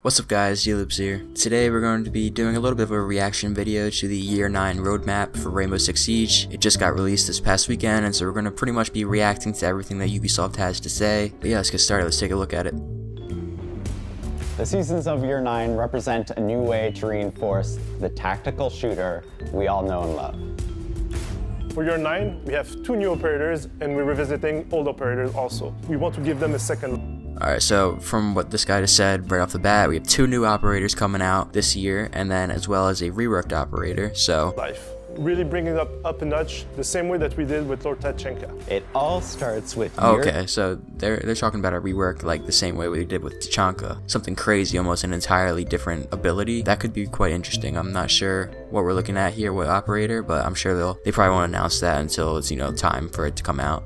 What's up guys, G-Loops here. Today we're going to be doing a little bit of a reaction video to the Year 9 roadmap for Rainbow Six Siege. It just got released this past weekend, and so we're going to pretty much be reacting to everything that Ubisoft has to say. But yeah, let's get started, let's take a look at it. The seasons of Year 9 represent a new way to reinforce the tactical shooter we all know and love. For Year 9, we have 2 new operators, and we're revisiting old operators also. We want to give them a second. Alright, so from what this guy just said right off the bat, we have 2 new operators coming out this year, and then as well as a reworked operator, so... Life. Really bringing it up a notch, the same way that we did with Lord Tachanka. It all starts with okay, so they're talking about a rework like the same way we did with Tachanka. Something crazy, almost an entirely different ability. That could be quite interesting. I'm not sure what we're looking at here with operator, but I'm sure they probably won't announce that until it's, time for it to come out.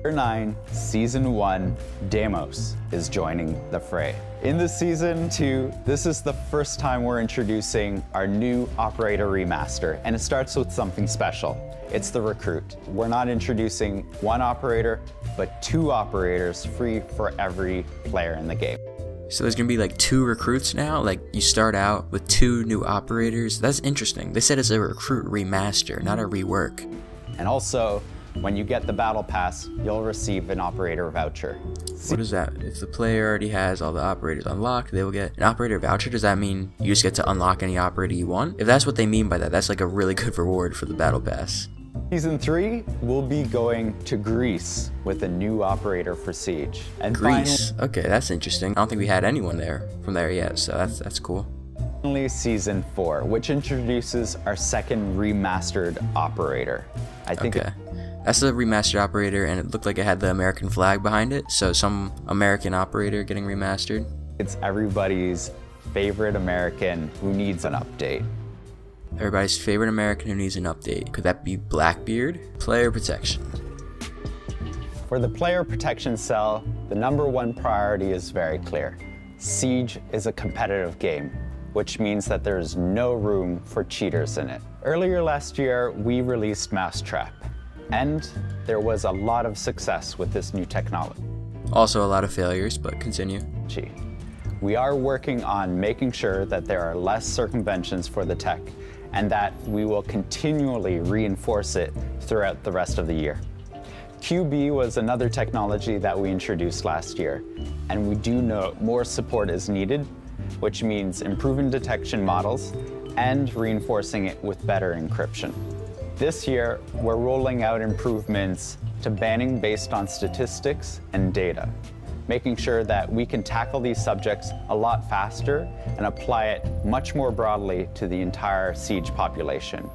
Year 9, Season 1, Deimos is joining the fray. In the Season 2, this is the first time we're introducing our new Operator Remaster, and it starts with something special. It's the Recruit. We're not introducing 1 operator, but 2 operators free for every player in the game. So there's gonna be like 2 recruits now? Like you start out with 2 new operators? That's interesting. They said it's a Recruit Remaster, not a rework. And also, when you get the Battle Pass, you'll receive an operator voucher. What is that? If the player already has all the operators unlocked, they will get an operator voucher? Does that mean you just get to unlock any operator you want? If that's what they mean by that, that's like a really good reward for the Battle Pass. Season 3, we'll be going to Greece with a new operator for Siege. And Greece? Okay, that's interesting. I don't think we had anyone from there yet, so that's cool. Finally, Season 4, which introduces our second remastered operator. Okay. That's the remastered operator, and it looked like it had the American flag behind it, so some American operator getting remastered. It's everybody's favorite American who needs an update. Everybody's favorite American who needs an update. Could that be Blackbeard? Player protection. For the player protection cell, the #1 priority is very clear. Siege is a competitive game, which means that there is no room for cheaters in it. Earlier last year, we released Mousetrap. And there was a lot of success with this new technology. Also a lot of failures, but continue. We are working on making sure that there are less circumventions for the tech, and that we will continually reinforce it throughout the rest of the year. QB was another technology that we introduced last year, and we do know more support is needed, which means improving detection models and reinforcing it with better encryption. This year, we're rolling out improvements to banning based on statistics and data, making sure that we can tackle these subjects a lot faster and apply it much more broadly to the entire Siege population.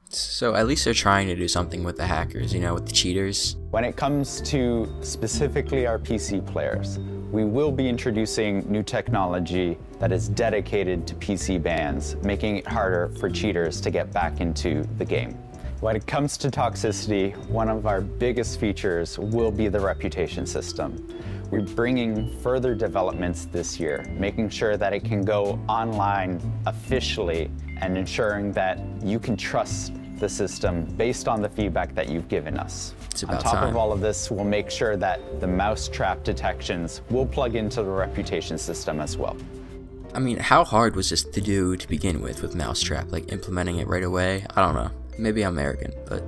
So at least they're trying to do something with the hackers, with the cheaters. When it comes to specifically our PC players, we will be introducing new technology that is dedicated to PC bans, making it harder for cheaters to get back into the game. When it comes to toxicity, one of our biggest features will be the reputation system. We're bringing further developments this year, making sure that it can go online officially and ensuring that you can trust the system based on the feedback that you've given us. On top of all of this, we'll make sure that the Mousetrap detections will plug into the reputation system as well. I mean, how hard was this to do to begin with Mousetrap? Like implementing it right away? I don't know. Maybe I'm arrogant, but...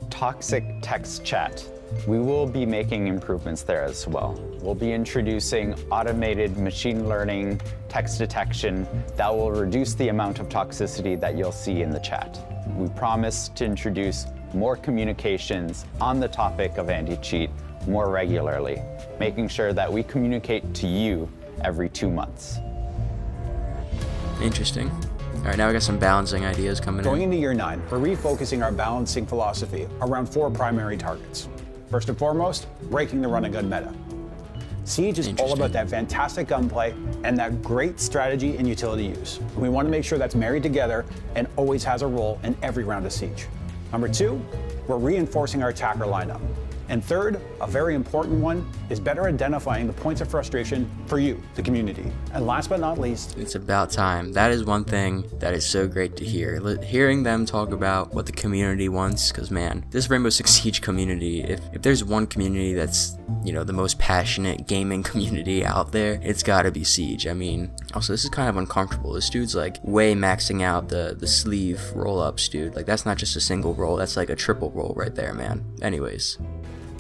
Toxic text chat. We will be making improvements there as well. We'll be introducing automated machine learning text detection that will reduce the amount of toxicity that you'll see in the chat. We promise to introduce more communications on the topic of anti-cheat more regularly, making sure that we communicate to you every 2 months. Interesting. All right, now we got some balancing ideas coming in. Going into Year 9, we're refocusing our balancing philosophy around 4 primary targets. First and foremost, breaking the run-and-gun meta. Siege is all about that fantastic gunplay and that great strategy and utility use. We want to make sure that's married together and always has a role in every round of Siege. Number 2, we're reinforcing our attacker lineup. And third, a very important one, is better identifying the points of frustration for you, the community. And last but not least, it's about time. That is one thing that is so great to hear. Hearing them talk about what the community wants, because man, this Rainbow Six Siege community, if there's one community that's, you know, the most passionate gaming community out there, it's gotta be Siege. I mean, also this is kind of uncomfortable. This dude's like way maxing out the sleeve roll-ups, dude. Like that's not just a single roll, that's like a triple roll right there, man. Anyways.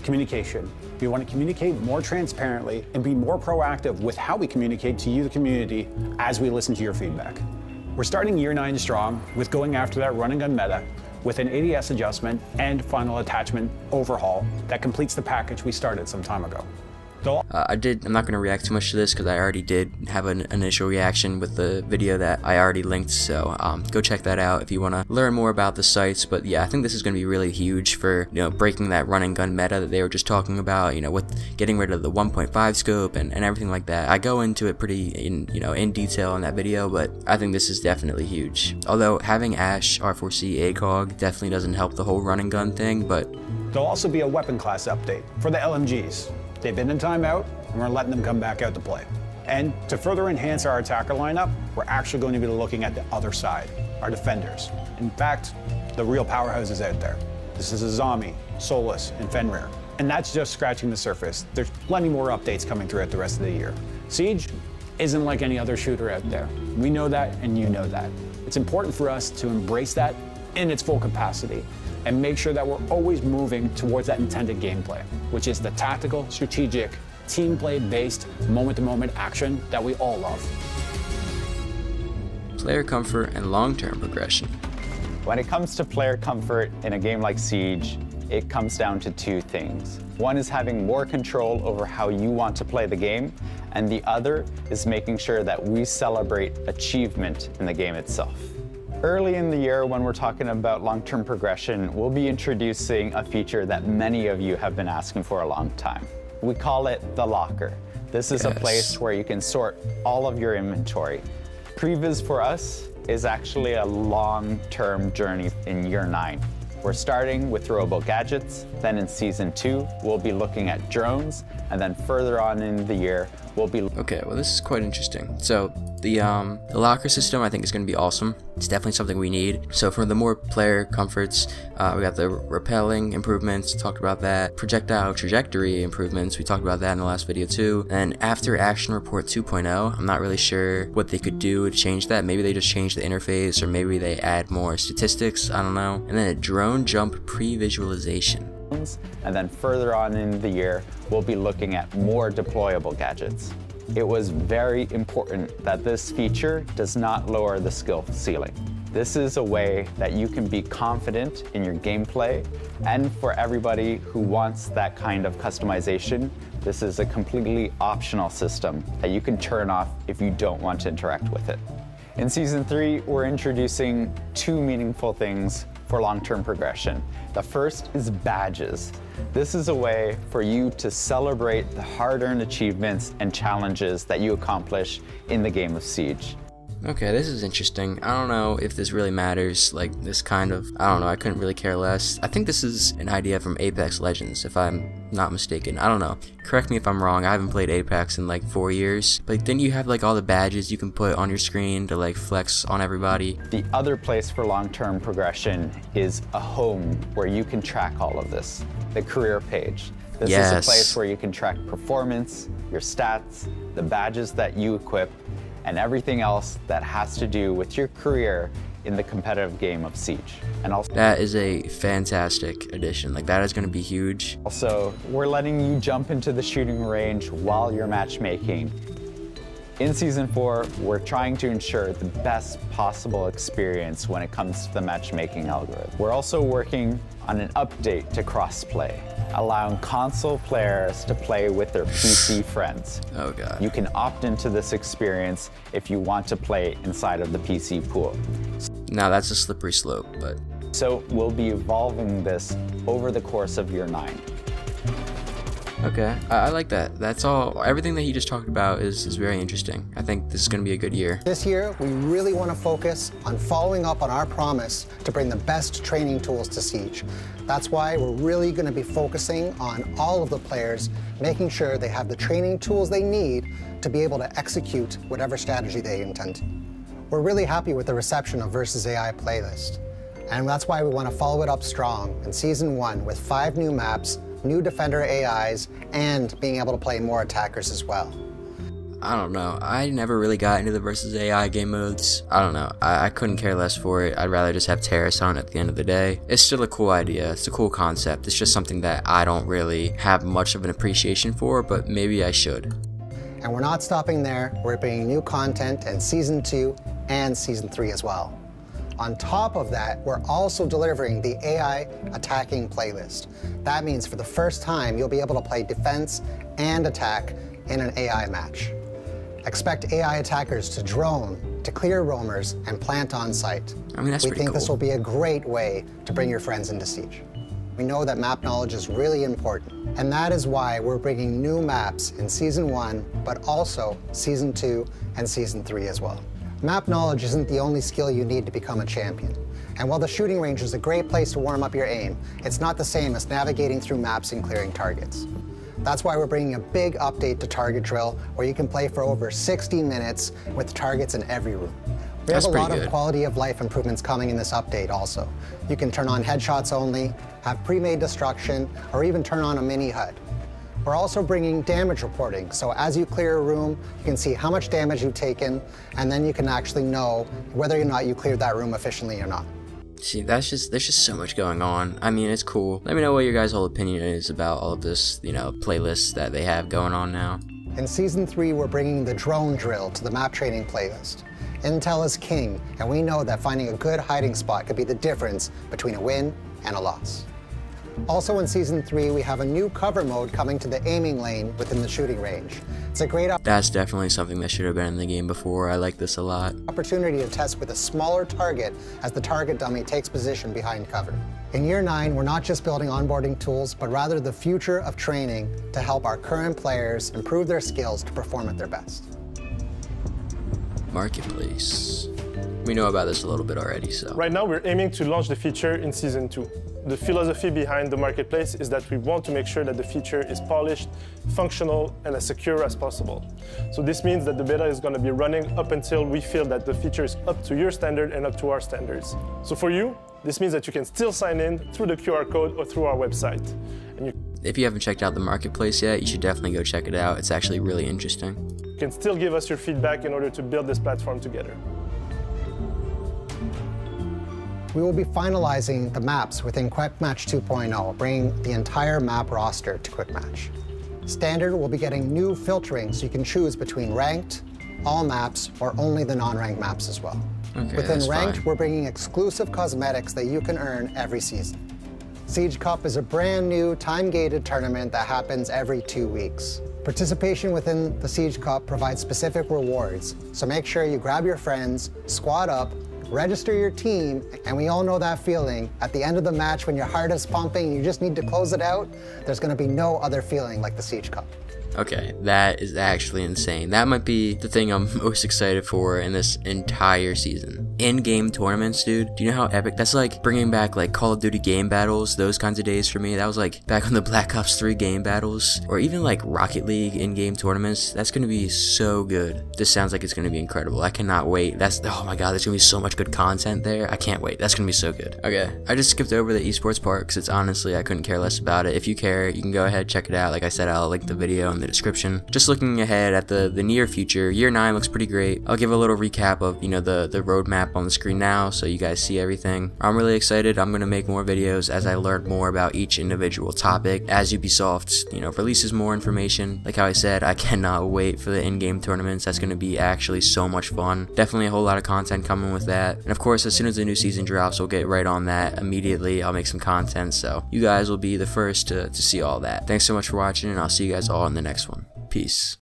communication. We want to communicate more transparently and be more proactive with how we communicate to you, the community, as we listen to your feedback. We're starting year 9 strong with going after that run and gun meta with an ADS adjustment and final attachment overhaul that completes the package we started some time ago. I'm not going to react too much to this because I already did have an initial reaction with the video that I already linked, so go check that out if you want to learn more about the sites. But yeah, I think this is going to be really huge for, you know, breaking that run and gun meta that they were just talking about, you know, with getting rid of the 1.5 scope and everything like that. I go into it pretty in detail in that video, but I think this is definitely huge. Although having Ash R4C ACOG definitely doesn't help the whole run and gun thing, but there'll also be a weapon class update for the LMGs. They've been in timeout, and we're letting them come back out to play. And to further enhance our attacker lineup, we're actually going to be looking at the other side, our defenders. In fact, the real powerhouses out there. This is Azami, Solus, and Fenrir. And that's just scratching the surface. There's plenty more updates coming throughout the rest of the year. Siege isn't like any other shooter out there. We know that, and you know that. It's important for us to embrace that in its full capacity and make sure that we're always moving towards that intended gameplay, which is the tactical, strategic, team play-based, moment-to-moment action that we all love. Player comfort and long-term progression. When it comes to player comfort in a game like Siege, it comes down to 2 things. One is having more control over how you want to play the game, and the other is making sure that we celebrate achievement in the game itself. Early in the year, when we're talking about long-term progression, we'll be introducing a feature that many of you have been asking for a long time. We call it the Locker. This is a place where you can sort all of your inventory. Previs for us is actually a long-term journey in year 9. We're starting with throwable gadgets, then in Season 2, we'll be looking at drones, and then further on in the year, we'll be... Okay, well this is quite interesting. So, the locker system I think is going to be awesome. It's definitely something we need. So for the more player comforts, we got the rappelling improvements, talked about that. Projectile trajectory improvements, we talked about that in the last video too. And after Action Report 2.0, I'm not really sure what they could do to change that. Maybe they just change the interface, or maybe they add more statistics, I don't know. And then a drone jump pre-visualization. And then further on in the year, we'll be looking at more deployable gadgets. It was very important that this feature does not lower the skill ceiling. This is a way that you can be confident in your gameplay, and for everybody who wants that kind of customization, this is a completely optional system that you can turn off if you don't want to interact with it. In Season 3, we're introducing 2 meaningful things for long-term progression. The first is badges. This is a way for you to celebrate the hard-earned achievements and challenges that you accomplish in the game of Siege. Okay, this is interesting. I don't know if this really matters, like this kind of, I don't know, I couldn't really care less. I think this is an idea from Apex Legends, if I'm not mistaken. I don't know. Correct me if I'm wrong, I haven't played Apex in like 4 years. But then you have like all the badges you can put on your screen to like flex on everybody. The other place for long-term progression is a home where you can track all of this, the career page. This is a place where you can track performance, your stats, the badges that you equip, and everything else that has to do with your career in the competitive game of Siege. And also, that is a fantastic addition. Like, that is going to be huge. Also, we're letting you jump into the shooting range while you're matchmaking. In Season 4, we're trying to ensure the best possible experience when it comes to the matchmaking algorithm. We're also working on an update to crossplay, allowing console players to play with their PC friends. Oh god. You can opt into this experience if you want to play inside of the PC pool. Now that's a slippery slope, but... So we'll be evolving this over the course of year 9. Okay, I like that. That's all. Everything that he just talked about is very interesting. I think this is going to be a good year. This year, we really want to focus on following up on our promise to bring the best training tools to Siege. That's why we're really going to be focusing on all of the players, making sure they have the training tools they need to be able to execute whatever strategy they intend to. We're really happy with the reception of Versus AI playlist, and that's why we want to follow it up strong in Season 1 with 5 new maps, new Defender AIs, and being able to play more attackers as well. I don't know. I never really got into the Versus AI game modes. I don't know. I couldn't care less for it. I'd rather just have Terrace on at the end of the day. It's still a cool idea. It's a cool concept. It's just something that I don't really have much of an appreciation for, but maybe I should. And we're not stopping there. We're bringing new content in Season 2 and Season 3 as well. On top of that, we're also delivering the AI attacking playlist. That means for the first time, you'll be able to play defense and attack in an AI match. Expect AI attackers to drone, to clear roamers, and plant on site. I mean, that's pretty cool. We think this will be a great way to bring your friends into Siege. We know that map knowledge is really important, and that is why we're bringing new maps in Season 1, but also Season 2 and Season 3 as well. Map knowledge isn't the only skill you need to become a champion. And while the shooting range is a great place to warm up your aim, it's not the same as navigating through maps and clearing targets. That's why we're bringing a big update to Target Drill, where you can play for over 60 minutes with targets in every room. We have a lot of quality of life improvements coming in this update also. You can turn on headshots only, have pre-made destruction, or even turn on a mini HUD. We're also bringing damage reporting, so as you clear a room, you can see how much damage you've taken, and then you can actually know whether or not you cleared that room efficiently or not. See, there's just so much going on. I mean, it's cool. Let me know what your guys' whole opinion is about all of this, playlists that they have going on now. In Season 3, we're bringing the drone drill to the map training playlist. Intel is king, and we know that finding a good hiding spot could be the difference between a win and a loss. Also in Season 3, we have a new cover mode coming to the aiming lane within the shooting range. It's a great That's definitely something that should have been in the game before. I like this a lot. Opportunity to test with a smaller target as the target dummy takes position behind cover. In Year 9, we're not just building onboarding tools, but rather the future of training to help our current players improve their skills to perform at their best. Marketplace. We know about this a little bit already, so. Right now, we're aiming to launch the feature in Season 2. The philosophy behind the Marketplace is that we want to make sure that the feature is polished, functional, and as secure as possible. So this means that the beta is going to be running up until we feel that the feature is up to your standard and up to our standards. So for you, this means that you can still sign in through the QR code or through our website. And if you haven't checked out the Marketplace yet, you should definitely go check it out. It's actually really interesting. You can still give us your feedback in order to build this platform together. We will be finalizing the maps within Quick Match 2.0, bringing the entire map roster to Quick Match. Standard will be getting new filtering so you can choose between ranked, all maps, or only the non-ranked maps as well. Okay, within ranked, we're bringing exclusive cosmetics that you can earn every season. Siege Cup is a brand new time-gated tournament that happens every 2 weeks. Participation within the Siege Cup provides specific rewards, so make sure you grab your friends, squad up, register your team, and we all know that feeling. At the end of the match when your heart is pumping and you just need to close it out, there's going to be no other feeling like the Siege Cup. Okay, that is actually insane. That might be the thing I'm most excited for in this entire season. In-game tournaments, dude. Do you know how epic? That's like bringing back like Call of Duty game battles, those kinds of days for me. That was like back on the Black Ops 3 game battles, or even like Rocket League in-game tournaments. That's gonna be so good. This sounds like it's gonna be incredible. I cannot wait. Oh my god, there's gonna be so much good content there. I can't wait. That's gonna be so good. Okay, I just skipped over the esports part because it's honestly, I couldn't care less about it. If you care, you can go ahead, check it out. Like I said, I'll link the video in the description. Just looking ahead at the near future, Year 9 looks pretty great. I'll give a little recap of, the roadmap on the screen now so you guys see everything. I'm really excited. I'm going to make more videos as I learn more about each individual topic. As Ubisoft, releases more information. Like how I said, I cannot wait for the in-game tournaments. That's going to be actually so much fun. Definitely a whole lot of content coming with that. And of course, as soon as the new season drops, we'll get right on that immediately. I'll make some content, so you guys will be the first to see all that. Thanks so much for watching, and I'll see you guys all in the next one. Peace.